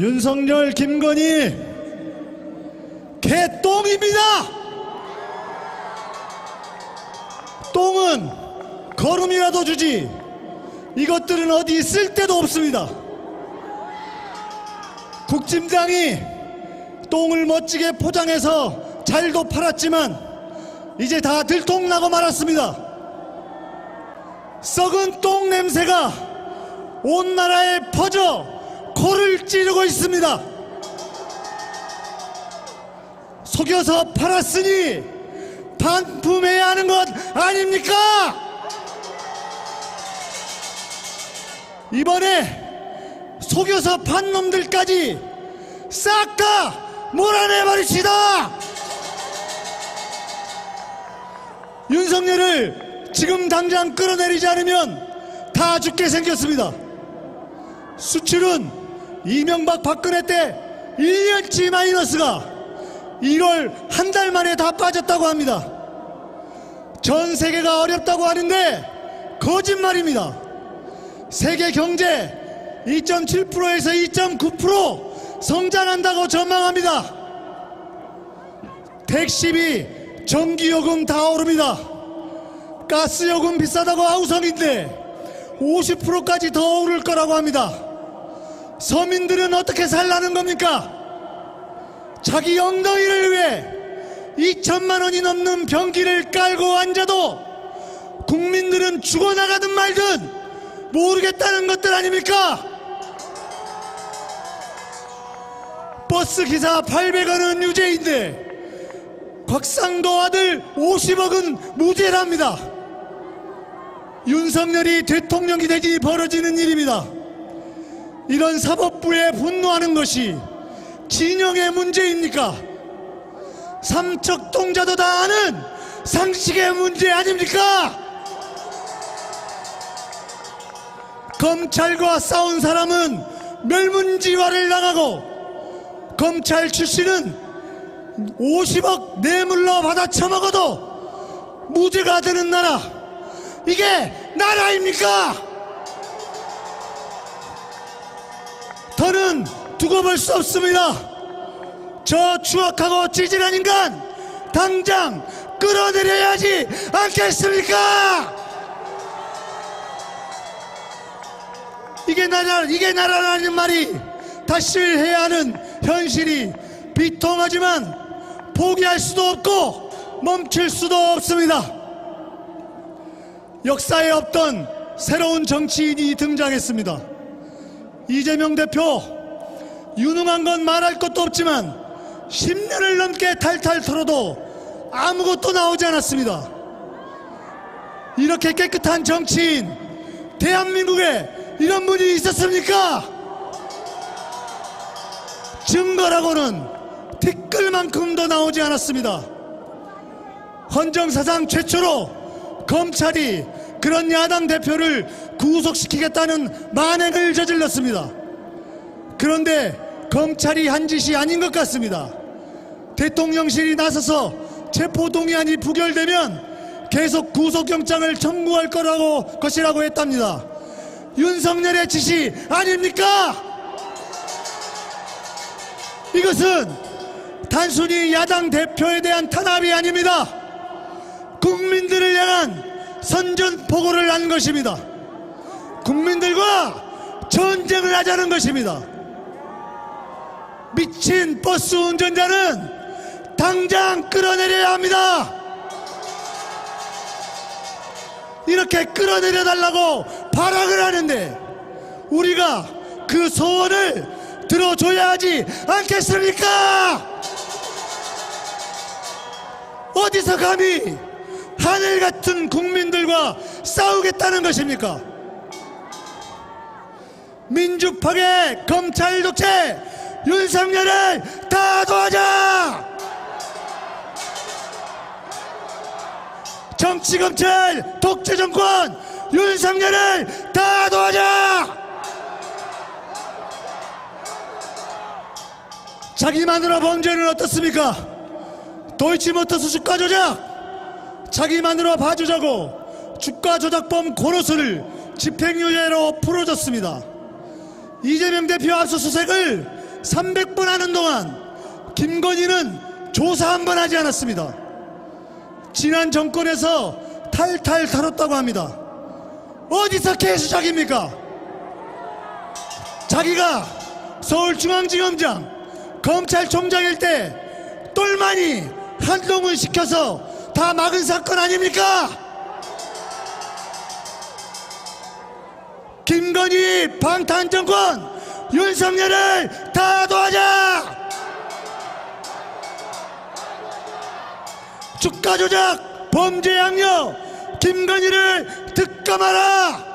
윤석열, 김건희 개똥입니다. 똥은 거름이라도 주지 이것들은 어디 쓸 데도 없습니다. 국짐장이 똥을 멋지게 포장해서 잘도 팔았지만 이제 다 들통나고 말았습니다. 썩은 똥 냄새가 온 나라에 퍼져 코를 찌르고 있습니다. 속여서 팔았으니 반품해야 하는 것 아닙니까? 이번에 속여서 판 놈들까지 싹 다 몰아내버립시다. 윤석열을 지금 당장 끌어내리지 않으면 다 죽게 생겼습니다. 수출은 이명박 박근혜 때 1년치 마이너스가 1월 한 달 만에 다 빠졌다고 합니다. 전 세계가 어렵다고 하는데 거짓말입니다. 세계 경제 2.7%에서 2.9% 성장한다고 전망합니다. 택시비, 전기요금 다 오릅니다. 가스요금 비싸다고 아우성인데 50%까지 더 오를 거라고 합니다. 서민들은 어떻게 살라는 겁니까? 자기 엉덩이를 위해 2천만 원이 넘는 병기를 깔고 앉아도 국민들은 죽어나가든 말든 모르겠다는 것들 아닙니까? 버스 기사 800원은 유죄인데 곽상도 아들 50억은 무죄랍니다. 윤석열이 대통령이 되지 벌어지는 일입니다. 이런 사법부에 분노하는 것이 진영의 문제입니까? 삼척동자도 다 아는 상식의 문제 아닙니까? 검찰과 싸운 사람은 멸문지화를 당하고 검찰 출신은 50억 뇌물로 받아 처먹어도 무죄가 되는 나라, 이게 나라입니까? 더는 두고 볼 수 없습니다. 저 추악하고 찌질한 인간 당장 끌어내려야지 않겠습니까? 이게 나라라는 말이 다시 해야 하는 현실이 비통하지만 포기할 수도 없고 멈출 수도 없습니다. 역사에 없던 새로운 정치인이 등장했습니다. 이재명 대표, 유능한 건 말할 것도 없지만 10년을 넘게 탈탈 털어도 아무것도 나오지 않았습니다. 이렇게 깨끗한 정치인, 대한민국에 이런 분이 있었습니까? 증거라고는 티끌만큼도 나오지 않았습니다. 헌정사상 최초로 검찰이 그런 야당 대표를 구속시키겠다는 만행을 저질렀습니다. 그런데 검찰이 한 짓이 아닌 것 같습니다. 대통령실이 나서서 체포동의안이 부결되면 계속 구속영장을 청구할 것이라고 했답니다. 윤석열의 짓이 아닙니까? 이것은 단순히 야당 대표에 대한 탄압이 아닙니다. 국민들을 향한 선전포고를 한 것입니다. 국민들과 전쟁을 하자는 것입니다. 미친 버스 운전자는 당장 끌어내려야 합니다. 이렇게 끌어내려 달라고 발악을 하는데 우리가 그 소원을 들어줘야 하지 않겠습니까? 어디서 감히 하늘 같은 국민들과 싸우겠다는 것입니까? 민주 파괴, 검찰 독재, 윤석열을 다 도와자! 정치 검찰 독재 정권 윤석열을 다 도와자! 자기만으로 범죄는 어떻습니까? 도이치모터스 주가 조작, 자기만으로 봐주자고 주가 조작범 고로스를 집행유예로 풀어줬습니다. 이재명 대표 압수수색을 300번 하는 동안 김건희는 조사 한 번 하지 않았습니다. 지난 정권에서 탈탈 털었다고 합니다. 어디서 개수작입니까? 자기가 서울중앙지검장, 검찰총장일 때 똘마니 한동훈 시켜서 다 막은 사건 아닙니까? 김건희 방탄정권 윤석열을 다 도와자! 주가 조작 범죄 양력 김건희를 특검하라!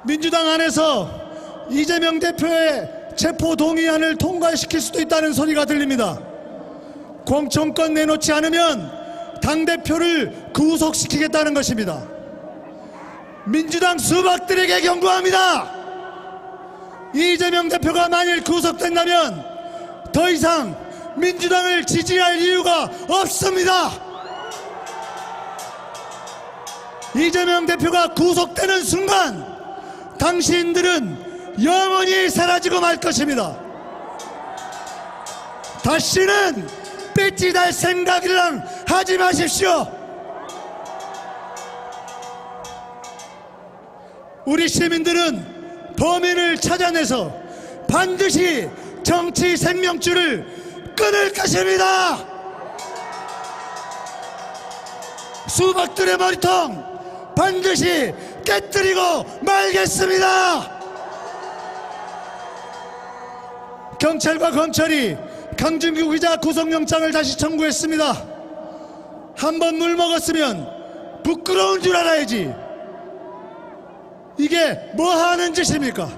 민주당 안에서 이재명 대표의 체포 동의안을 통과시킬 수도 있다는 소리가 들립니다. 공천권 내놓지 않으면 당대표를 구속시키겠다는 것입니다. 민주당 수박들에게 경고합니다. 이재명 대표가 만일 구속된다면 더 이상 민주당을 지지할 이유가 없습니다. 이재명 대표가 구속되는 순간 당신들은 영원히 사라지고 말 것입니다. 다시는 뺏지달 생각이랑 하지 마십시오. 우리 시민들은 범인을 찾아내서 반드시 정치 생명줄을 끊을 것입니다. 수박들의 머리통 반드시 깨뜨리고 말겠습니다. 경찰과 검찰이 강준규 기자 구속영장을 다시 청구했습니다. 한번 물먹었으면 부끄러운 줄 알아야지. 이게 뭐 하는 짓입니까?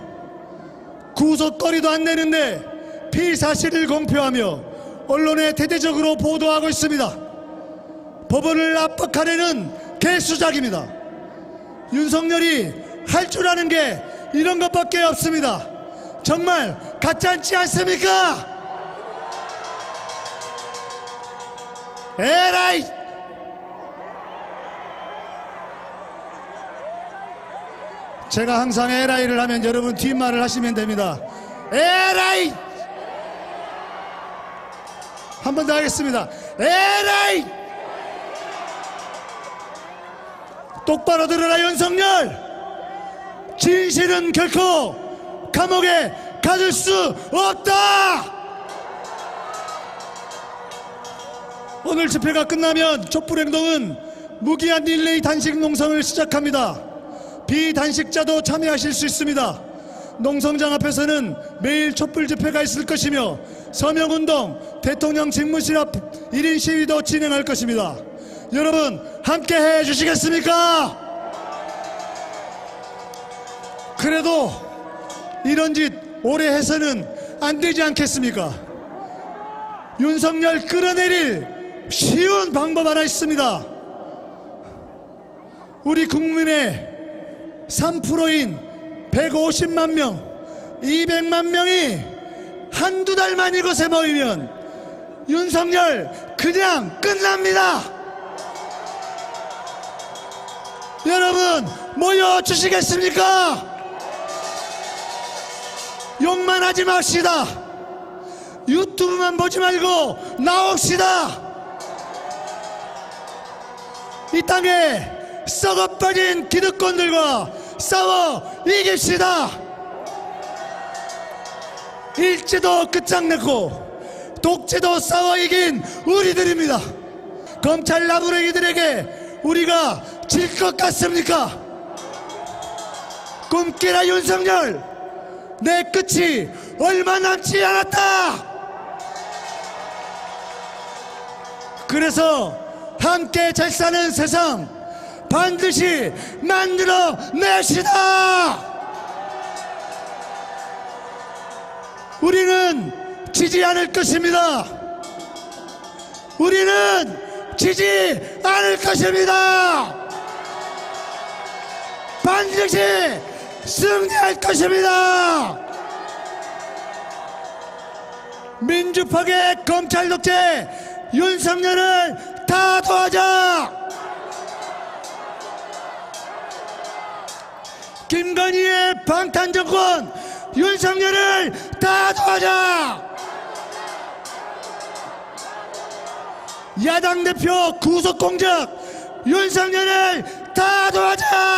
구속거리도 안 내는데 피사실을 공표하며 언론에 대대적으로 보도하고 있습니다. 법원을 압박하려는 개수작입니다. 윤석열이 할 줄 아는 게 이런 것밖에 없습니다. 정말 가짜않지 않습니까? 에라이! 제가 항상 에라이를 하면 여러분 뒷말을 하시면 됩니다. 에라이! 한 번 더 하겠습니다. 에라이! 똑바로 들어라 윤석열! 진실은 결코 감옥에 가둘 수 없다! 오늘 집회가 끝나면 촛불행동은 무기한 릴레이 단식 농성을 시작합니다. 비단식자도 참여하실 수 있습니다. 농성장 앞에서는 매일 촛불 집회가 있을 것이며 서명운동, 대통령 집무실 앞 1인 시위도 진행할 것입니다. 여러분 함께 해주시겠습니까? 그래도 이런 짓 오래 해서는 안 되지 않겠습니까? 윤석열 끌어내릴 쉬운 방법 하나 있습니다. 우리 국민의 3%인 150만 명, 200만 명이 한두 달만 이곳에 모이면 윤석열 그냥 끝납니다. 여러분 모여주시겠습니까? 욕만 하지 맙시다. 유튜브만 보지 말고 나옵시다. 이 땅에 썩어빠진 기득권들과 싸워 이깁시다. 일제도 끝장냈고 독재도 싸워 이긴 우리들입니다. 검찰 나부랭이들에게 우리가 질 것 같습니까? 꿈깨라 윤석열, 내 끝이 얼마 남지 않았다. 그래서 함께 잘 사는 세상 반드시 만들어 냅시다. 우리는 지지 않을 것입니다. 우리는 지지 않을 것입니다. 반드시 승리할 것입니다. 민주파괴 검찰 독재 윤석열을 다 도와자. 김건희의 방탄정권 윤석열을 다 도와자. 야당 대표 구속 공작 윤석열을 다 도와자.